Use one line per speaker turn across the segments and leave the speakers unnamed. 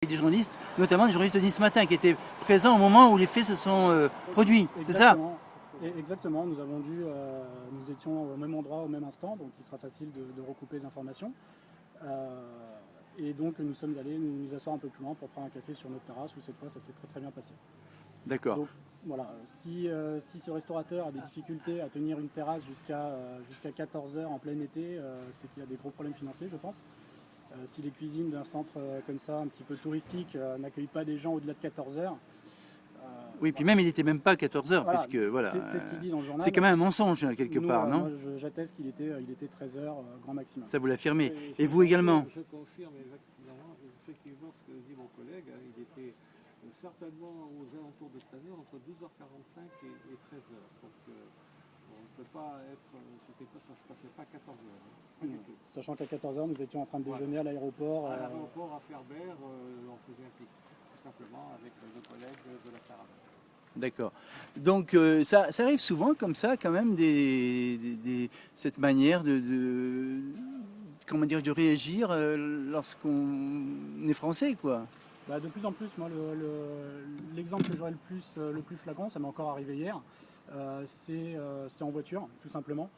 Des journalistes, notamment des journalistes de Nice Matin, qui étaient présents au moment où les faits se sont produits, c'est ça?
Exactement, nous étions au même endroit, au même instant, donc il sera facile de recouper les informations. Et donc nous sommes allés nous asseoir un peu plus loin pour prendre un café sur notre terrasse, où cette fois ça s'est très bien passé.
D'accord.
Donc voilà, si ce restaurateur a des difficultés à tenir une terrasse jusqu'à 14 heures en plein été, c'est qu'il y a des gros problèmes financiers, je pense. Si les cuisines d'un centre comme ça, un petit peu touristique, n'accueillent pas des gens au-delà de 14 heures.
Oui, puis même il n'était même pas 14 heures,
Voilà,
puisque voilà.
c'est ce qu'il dit dans le journal.
C'est quand même un mensonge quelque part, non?
Moi, j'atteste qu'il était 13 heures grand maximum.
Ça vous l'affirmez. Et vous également?
Je confirme effectivement ce que dit mon collègue. Il était certainement aux alentours de 13 heures, entre 12h45 et 13h. Donc on ne peut pas être. Ça ne se passait pas à 14 heures.
Sachant qu'à 14 heures, nous étions en train de déjeuner à l'aéroport.
À l'aéroport, à Ferbert, on faisait un pique, tout simplement, avec nos collègues de la caravane.
D'accord. Donc ça arrive souvent comme ça, quand même, cette manière comment dire, de réagir lorsqu'on est français, quoi.
De plus en plus, moi, l'exemple que j'aurais le plus flagrant, ça m'est encore arrivé hier, c'est en voiture, tout simplement.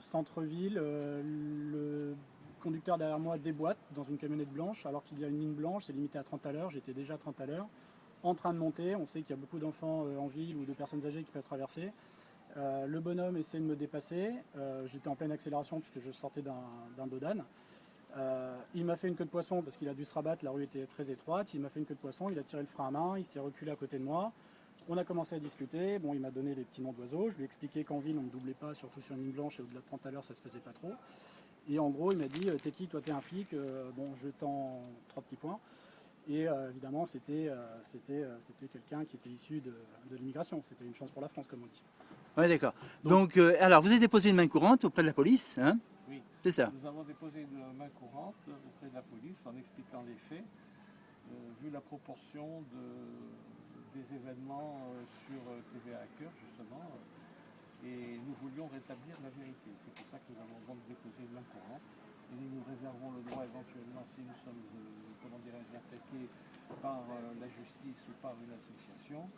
Centre-ville, le conducteur derrière moi déboîte dans une camionnette blanche, alors qu'il y a une ligne blanche, c'est limité à 30 à l'heure, j'étais déjà à 30 à l'heure. En train de monter, on sait qu'il y a beaucoup d'enfants en ville ou de personnes âgées qui peuvent traverser. Le bonhomme essaie de me dépasser, j'étais en pleine accélération puisque je sortais d'un dodan. Il m'a fait une queue de poisson parce qu'il a dû se rabattre, la rue était très étroite, il m'a fait une queue de poisson, il a tiré le frein à main, il s'est reculé à côté de moi. On a commencé à discuter, bon, il m'a donné les petits noms d'oiseaux, je lui ai expliqué qu'en ville on ne doublait pas, surtout sur une ligne blanche et au-delà de 30 à l'heure ça se faisait pas trop. Et en gros il m'a dit, t'es qui, toi t'es un flic, bon je tends 3 petits points. Et évidemment, c'était quelqu'un qui était issu de l'immigration. C'était une chance pour la France, comme on dit.
Oui, d'accord. Donc, alors, vous avez déposé une main courante auprès de la police, hein?
Oui,
c'est ça.
Nous avons déposé une main courante auprès de la police en expliquant les faits, vu la proportion des événements sur TVA à cœur, justement. Et nous voulions rétablir la vérité. C'est pour ça que nous avons donc déposé une main courante. Et nous réservons le droit éventuellement, si nous sommes attaqués par la justice ou par une association,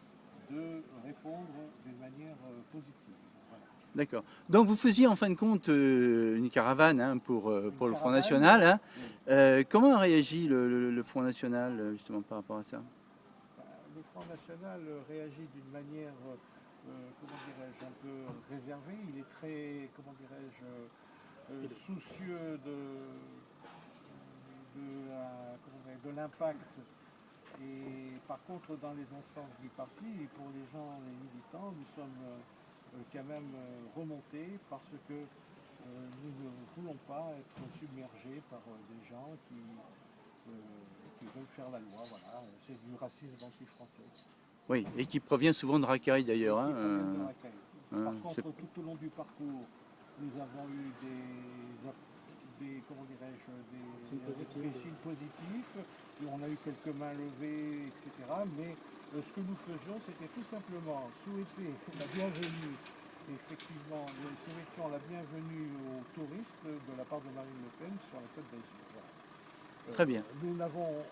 de répondre d'une manière positive. Voilà.
D'accord. Donc vous faisiez en fin de compte une caravane, hein, pour le Front National. Hein.
Oui.
Comment a réagi le Front National justement par rapport à ça?
Le Front National réagit d'une manière, comment dirais-je, un peu réservée. Il est très, comment dirais-je, soucieux de l'impact. Et par contre, dans les instances du parti, et pour les gens, les militants, nous sommes quand même remontés parce que nous ne voulons pas être submergés par des gens qui veulent faire la loi. Voilà. C'est du racisme anti-français.
Oui, et qui provient souvent de racailles d'ailleurs. Hein,
par contre, tout au long du parcours, nous avons eu comment dirais-je, des signes positifs. On a eu quelques mains levées, etc. Mais ce que nous faisions, c'était tout simplement souhaiter la bienvenue. Effectivement, nous souhaitions la bienvenue aux touristes de la part de Marine Le Pen sur la Côte d'Azur. Voilà.
Très bien.
Nous n'avons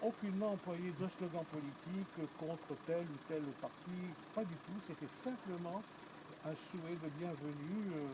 aucunement employé de slogan politique contre tel ou tel parti, pas du tout. C'était simplement un souhait de bienvenue